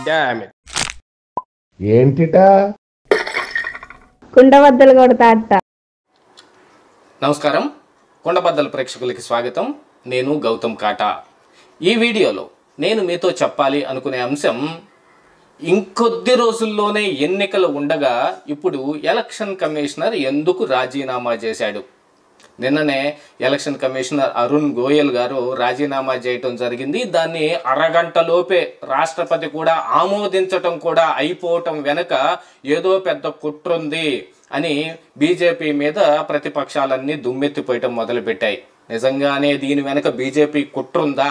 Damn it. ఏంటిటా కుండబద్దలు కొడతా అత్త. నమస్కారం, కొండబద్దల ప్రేక్షకులకి స్వాగతం. నేను గౌతమ్ కాటా. ఈ వీడియోలో నేను మీతో చెప్పాలి అనుకునే అంశం, ఇంకొద్ది రోజుల్లోనే ఎన్నికలు ఉండగా ఇప్పుడు ఎలక్షన్ కమిషనర్ ఎందుకు రాజీనామా చేశాడు? నిన్ననే ఎలక్షన్ కమిషనర్ అరుణ్ గోయల్ గారు రాజీనామా చేయటం జరిగింది. దాన్ని అరగంటలోపే రాష్ట్రపతి కూడా ఆమోదించటం కూడా అయిపోవటం వెనుక ఏదో పెద్ద కుట్రుంది అని బీజేపీ మీద ప్రతిపక్షాలన్నీ దుమ్మెత్తిపోయటం మొదలుపెట్టాయి. నిజంగానే దీని వెనుక బీజేపీ కుట్రుందా,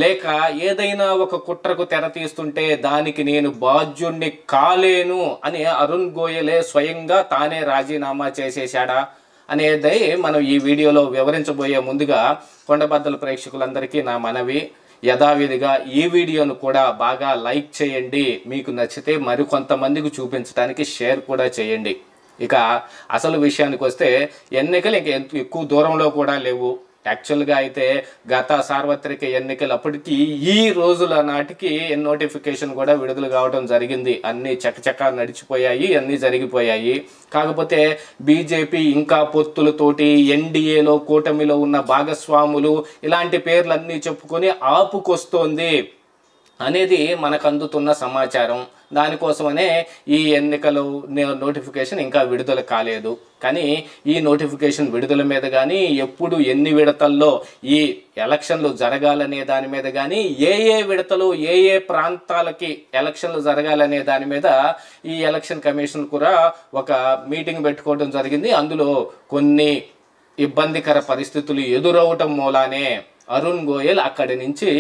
లేక ఏదైనా ఒక కుట్రకు తెర తీస్తుంటే దానికి నేను బాధ్యుణ్ణి కాలేను అని అరుణ్ గోయలే స్వయంగా తానే రాజీనామా చేసేశాడా అనేది మనం ఈ వీడియోలో వివరించబోయే ముందుగా కొండబద్దల ప్రేక్షకులందరికీ నా మనవి, యథావిధిగా ఈ వీడియోను కూడా బాగా లైక్ చేయండి. మీకు నచ్చితే మరికొంతమందికి చూపించడానికి షేర్ కూడా చేయండి. ఇక అసలు విషయానికి వస్తే, ఎన్నికలు ఇంక ఎక్కువ దూరంలో కూడా లేవు. యాక్చువల్గా అయితే గత సార్వత్రిక ఎన్నికలు అప్పటికి ఈ రోజుల నాటికి నోటిఫికేషన్ కూడా విడుదల కావడం జరిగింది. అన్నీ చకచకా నడిచిపోయాయి, అన్నీ జరిగిపోయాయి. కాకపోతే బీజేపీ ఇంకా పొత్తులతోటి ఎన్డీఏలో కూటమిలో ఉన్న భాగస్వాములు ఇలాంటి పేర్లన్నీ చెప్పుకొని ఆపుకొస్తోంది అనేది మనకు అందుతున్న సమాచారం. దానికోసమనే ఈ ఎన్నికలు నోటిఫికేషన్ ఇంకా విడుదల కాలేదు. కానీ ఈ నోటిఫికేషన్ విడుదల మీద కానీ, ఎప్పుడు ఎన్ని విడతల్లో ఈ ఎలక్షన్లు జరగాలనే దాని మీద కానీ, ఏ విడతలు ఏ ప్రాంతాలకి ఎలక్షన్లు జరగాలనే దాని మీద ఈ ఎలక్షన్ కమిషన్ కూడా ఒక మీటింగ్ పెట్టుకోవడం జరిగింది. అందులో కొన్ని ఇబ్బందికర పరిస్థితులు ఎదురవటం మూలానే అరుణ్ గోయల్ అక్కడి నుంచి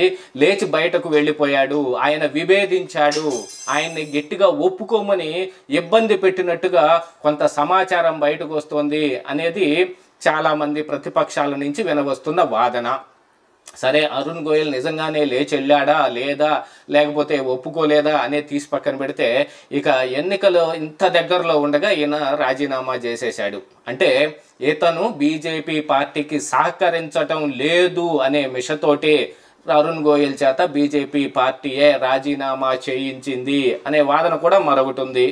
లేచి బయటకు వెళ్ళిపోయాడు. ఆయన విభేదించాడు. ఆయన్ని గట్టిగా ఒప్పుకోమని ఇబ్బంది పెట్టినట్టుగా కొంత సమాచారం బయటకు వస్తోంది అనేది చాలామంది ప్రతిపక్షాల నుంచి వినవస్తున్న వాదన. సరే, అరుణ్ గోయల్ నిజంగానే లేచి వెళ్ళాడా లేదా, లేకపోతే ఒప్పుకోలేదా అనేది తీసి పక్కన పెడితే, ఇక ఎన్నికలు ఇంత దగ్గరలో ఉండగా ఈయన రాజీనామా చేసేశాడు. అంటే ఇతను బీజేపీ పార్టీకి సహకరించటం లేదు అనే మిషతోటి అరుణ్ గోయల్ చేత బీజేపీ పార్టీయే రాజీనామా చేయించింది అనే వాదన కూడా మరొకటి ఉంది.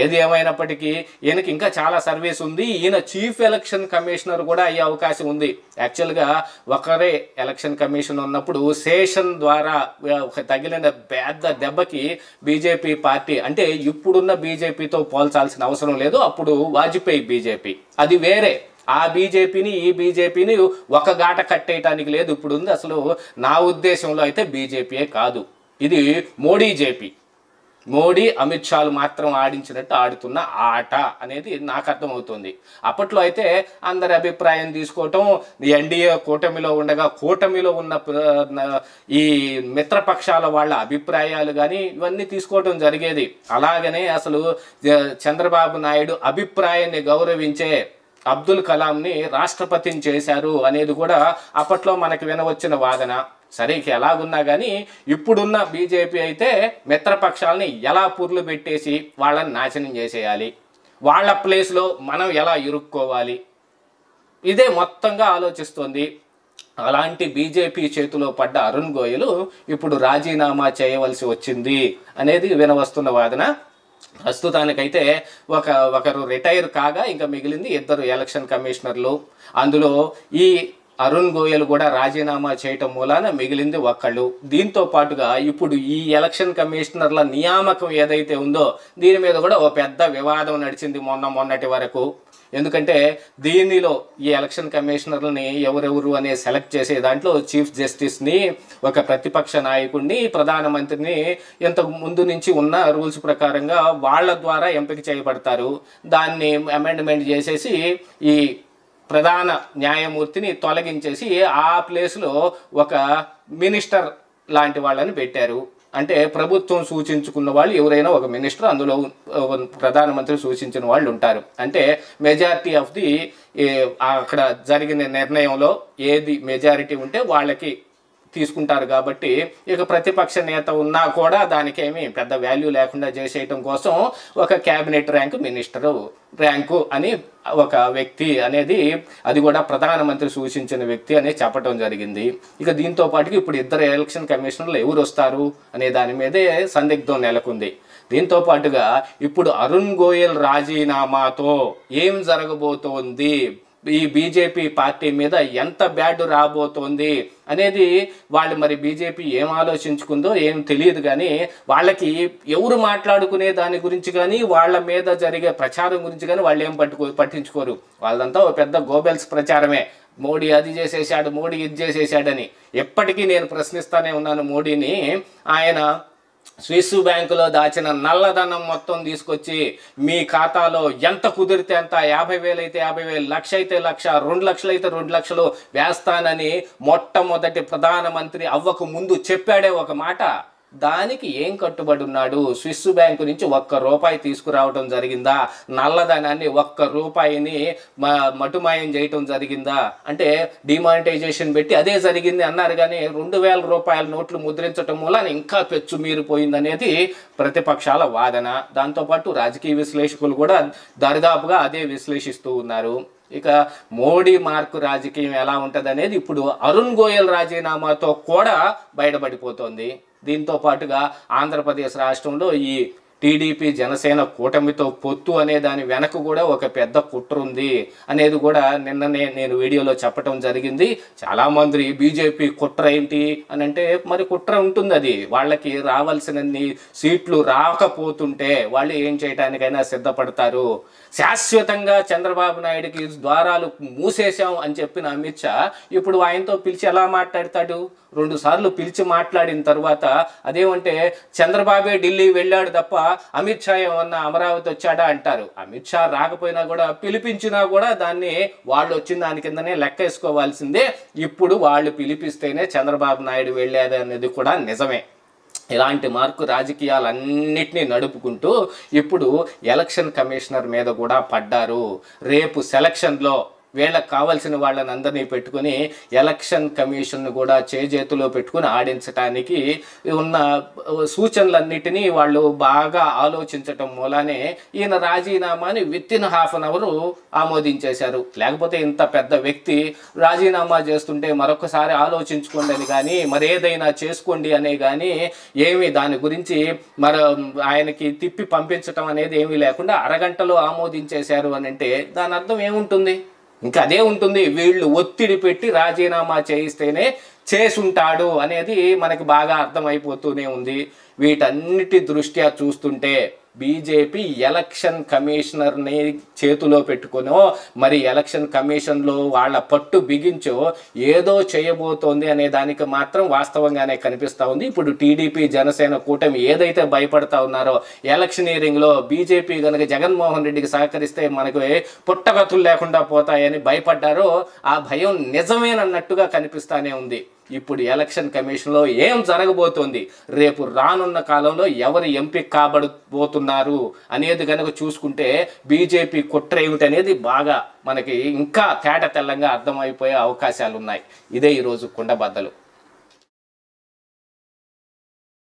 ఏది ఏమైనప్పటికీ ఈయనకి ఇంకా చాలా సర్వీస్ ఉంది. ఈయన చీఫ్ ఎలక్షన్ కమిషనర్ కూడా అయ్యే అవకాశం ఉంది. యాక్చువల్గా ఒకరే ఎలక్షన్ కమిషన్ ఉన్నప్పుడు సేషన్ ద్వారా తగిలిన పెద్ద దెబ్బకి బీజేపీ పార్టీ, అంటే ఇప్పుడున్న బీజేపీతో పోల్చాల్సిన అవసరం లేదు, అప్పుడు వాజ్పేయి బీజేపీ, అది వేరే. ఆ బీజేపీని ఈ బీజేపీని ఒక గాట కట్టేయటానికి లేదు. ఇప్పుడు ఉంది అసలు నా ఉద్దేశంలో అయితే బీజేపీయే కాదు, ఇది మోడీ జేపీ. మోడీ అమిత్ షాలు మాత్రం ఆడించినట్టు ఆడుతున్న ఆట అనేది నాకు అర్థమవుతుంది. అప్పట్లో అయితే అందరి అభిప్రాయం తీసుకోవటం, ఎన్డీఏ కూటమిలో ఉండగా కూటమిలో ఉన్న ఈ మిత్రపక్షాల వాళ్ళ అభిప్రాయాలు కానీ ఇవన్నీ తీసుకోవటం జరిగేది. అలాగనే అసలు చంద్రబాబు నాయుడు అభిప్రాయాన్ని గౌరవించే అబ్దుల్ కలాంని రాష్ట్రపతిని చేశారు అనేది కూడా అప్పట్లో మనకు వినవచ్చిన వాదన. సరే, ఎలాగున్నా కానీ ఇప్పుడున్న బీజేపీ అయితే మిత్రపక్షాలని ఎలా పుర్లు పెట్టేసి వాళ్ళని నాశనం చేసేయాలి, వాళ్ళ ప్లేస్లో మనం ఎలా ఇరుక్కోవాలి, ఇదే మొత్తంగా ఆలోచిస్తోంది. అలాంటి బీజేపీ చేతిలో పడ్డ అరుణ్ గోయల్ ఇప్పుడు రాజీనామా చేయవలసి వచ్చింది అనేది వినవస్తున్న వాదన. ప్రస్తుతానికైతే ఒకరు రిటైర్ కాగా ఇంకా మిగిలింది 2 ఎలక్షన్ కమిషనర్లు. అందులో ఈ అరుణ్ గోయల్ కూడా రాజీనామా చేయటం మూలాన మిగిలింది ఒకళ్ళు. దీంతో పాటుగా ఇప్పుడు ఈ ఎలక్షన్ కమిషనర్ల నియామకం ఏదైతే ఉందో దీని మీద కూడా ఓ పెద్ద వివాదం నడిచింది మొన్నటి వరకు. ఎందుకంటే దీనిలో ఈ ఎలక్షన్ కమిషనర్లని ఎవరెవరు అనే సెలెక్ట్ చేసే దాంట్లో చీఫ్ జస్టిస్ని, ఒక ప్రతిపక్ష నాయకుడిని, ప్రధానమంత్రిని ఇంతకు ముందు నుంచి ఉన్న రూల్స్ ప్రకారంగా వాళ్ళ ద్వారా ఎంపిక చేయబడతారు. దాన్ని అమెండ్మెంట్ చేసేసి ఈ ప్రధాన న్యాయమూర్తిని తొలగించేసి ఆ ప్లేస్లో ఒక మినిస్టర్ లాంటి వాళ్ళని పెట్టారు. అంటే ప్రభుత్వం సూచించుకున్న వాళ్ళు ఎవరైనా ఒక మినిస్టర్, అందులో ప్రధానమంత్రి సూచించిన వాళ్ళు ఉంటారు. అంటే మెజారిటీ ఆఫ్ ది అక్కడ జరిగిన నిర్ణయంలో ఏది మెజారిటీ ఉంటే వాళ్ళకి తీసుకుంటారు కాబట్టి ఇక ప్రతిపక్ష నేత ఉన్నా కూడా దానికేమీ పెద్ద వాల్యూ లేకుండా చేసేయటం కోసం ఒక క్యాబినెట్ ర్యాంకు మినిస్టరు ర్యాంకు అని ఒక వ్యక్తి అనేది, అది కూడా ప్రధానమంత్రి సూచించిన వ్యక్తి అని చెప్పడం జరిగింది. ఇక దీంతో పాటుగా ఇప్పుడు ఇద్దరు ఎలక్షన్ కమిషనర్లు ఎవరు వస్తారు అనే దాని మీదే సందిగ్ధం నెలకొంది. దీంతో పాటుగా ఇప్పుడు అరుణ్ గోయల్ రాజీనామాతో ఏం జరగబోతోంది, ఈ బీజేపీ పార్టీ మీద ఎంత బ్యాడ్ రాబోతోంది అనేది వాళ్ళు మరి బీజేపీ ఏం ఆలోచించుకుందో ఏం తెలియదు. కానీ వాళ్ళకి ఎవరు మాట్లాడుకునే దాని గురించి కానీ వాళ్ళ మీద జరిగే ప్రచారం గురించి కానీ వాళ్ళు ఏం పట్టించుకోరు. వాళ్ళంతా ఒక పెద్ద గోబెల్స్ ప్రచారమే. మోడీ అది చేసేసాడు, మోడీ ఇది చేసేసాడని. ఎప్పటికీ నేను ప్రశ్నిస్తానే ఉన్నాను మోడీని. ఆయన స్విస్ బ్యాంకులో దాచిన నల్లధనం మొత్తం తీసుకొచ్చి మీ ఖాతాలో ఎంత కుదిరితే అంత, 50,000 అయితే 50,000, 1,00,000 అయితే 1,00,000, 2 లక్షలు అయితే 2 లక్షలు వేస్తానని మొట్టమొదటి ప్రధానమంత్రి అవ్వకు ముందు చెప్పాడే ఒక మాట. దానికి ఏం కట్టుబడి ఉన్నాడు? స్విస్ బ్యాంకు నుంచి ₹1 తీసుకురావడం జరిగిందా? నల్లధనాన్ని ₹1 మటుమాయం చేయటం జరిగిందా? అంటే డిమానిటైజేషన్ పెట్టి అదే జరిగింది అన్నారు. కానీ ₹2,000 నోట్లు ముద్రించడం వల్ల ఇంకా పెచ్చు మీరిపోయిందనేది ప్రతిపక్షాల వాదన. దాంతోపాటు రాజకీయ విశ్లేషకులు కూడా దరిదాపుగా అదే విశ్లేషిస్తూ ఉన్నారు. ఇక మోడీ మార్కు రాజకీయం ఎలా ఉంటుంది అనేది ఇప్పుడు అరుణ్ గోయల్ రాజీనామాతో కూడా బయటపడిపోతోంది. దీంతో పాటుగా ఆంధ్రప్రదేశ్ రాష్ట్రంలో ఈ టీడీపీ జనసేన కూటమితో పొత్తు అనే దాని వెనక కూడా ఒక పెద్ద కుట్ర ఉంది అనేది కూడా నిన్ననే నేను వీడియోలో చెప్పడం జరిగింది. చాలామంది బీజేపీ కుట్ర ఏంటి అని అంటే, మరి కుట్ర ఉంటుంది. అది వాళ్ళకి రావాల్సినన్ని సీట్లు రాకపోతుంటే వాళ్ళు ఏం చేయడానికైనా సిద్ధపడతారు. శాశ్వతంగా చంద్రబాబు నాయుడికి ద్వారాలు మూసేశాం అని చెప్పిన అమిత్ షా ఇప్పుడు ఆయనతో పిలిచి ఎలా మాట్లాడతాడు? 2 సార్లు పిలిచి మాట్లాడిన తర్వాత అదేమంటే చంద్రబాబే ఢిల్లీ వెళ్ళాడు తప్ప అమిత్ షా ఏమన్నా అమరావతి వచ్చాడా అంటారు. అమిత్ షా రాకపోయినా కూడా పిలిపించినా కూడా దాన్ని వాళ్ళు వచ్చిన దాని కిందనే లెక్క వేసుకోవాల్సిందే. ఇప్పుడు వాళ్ళు పిలిపిస్తేనే చంద్రబాబు నాయుడు వెళ్ళేది అనేది కూడా నిజమే. ఇలాంటి మార్కు రాజకీయాలన్నిటినీ నడుపుకుంటూ ఇప్పుడు ఎలక్షన్ కమిషనర్ మీద కూడా పడ్డారు. రేపు సెలక్షన్లో వీళ్ళకి కావాల్సిన వాళ్ళని అందరినీ పెట్టుకుని ఎలక్షన్ కమిషన్ను కూడా చేజేతులో పెట్టుకుని ఆడించడానికి ఉన్న సూచనలన్నిటినీ వాళ్ళు బాగా ఆలోచించటం మూలానే ఈయన రాజీనామాని వితిన్ ½ అన్ అవర్ ఆమోదించేశారు. లేకపోతే ఇంత పెద్ద వ్యక్తి రాజీనామా చేస్తుంటే మరొకసారి ఆలోచించుకోండి అని కానీ, మరేదైనా చేసుకోండి అనే కానీ ఏమి దాని గురించి ఆయనకి తిప్పి పంపించటం అనేది ఏమీ లేకుండా అరగంటలో ఆమోదించేశారు అని అంటే దాని అర్థం ఏముంటుంది? ఇంకా అదే ఉంటుంది, వీళ్ళు ఒత్తిడి పెట్టి రాజీనామా చేయిస్తేనే చేసుంటాడు అనేది మనకి బాగా అర్థమైపోతూనే ఉంది. వీటన్నిటి దృష్ట్యా చూస్తుంటే బీజేపీ ఎలక్షన్ కమిషనర్ని చేతిలో పెట్టుకునో మరి ఎలక్షన్ కమిషన్లో వాళ్ళ పట్టు బిగించో ఏదో చేయబోతోంది అనే దానికి మాత్రం వాస్తవంగానే కనిపిస్తూ ఉంది. ఇప్పుడు టీడీపీ జనసేన కూటమి ఏదైతే భయపడతా ఉన్నారో ఎలక్షనీరింగ్లో బీజేపీ కనుక జగన్మోహన్ రెడ్డికి సహకరిస్తే మనకు పుట్టగతులు లేకుండా పోతాయని భయపడ్డారో ఆ భయం నిజమేనన్నట్టుగా కనిపిస్తానే ఉంది. ఇప్పుడు ఎలక్షన్ కమిషన్లో ఏం జరగబోతోంది, రేపు రానున్న కాలంలో ఎవరు ఎంపిక కాబడబోతున్నారు అనేది కనుక చూసుకుంటే బీజేపీ కుట్ర ఏమిటి అనేది బాగా మనకి ఇంకా తేట తెల్లంగా అర్థమైపోయే అవకాశాలు ఉన్నాయి. ఇదే ఈరోజు కుండబద్దలు.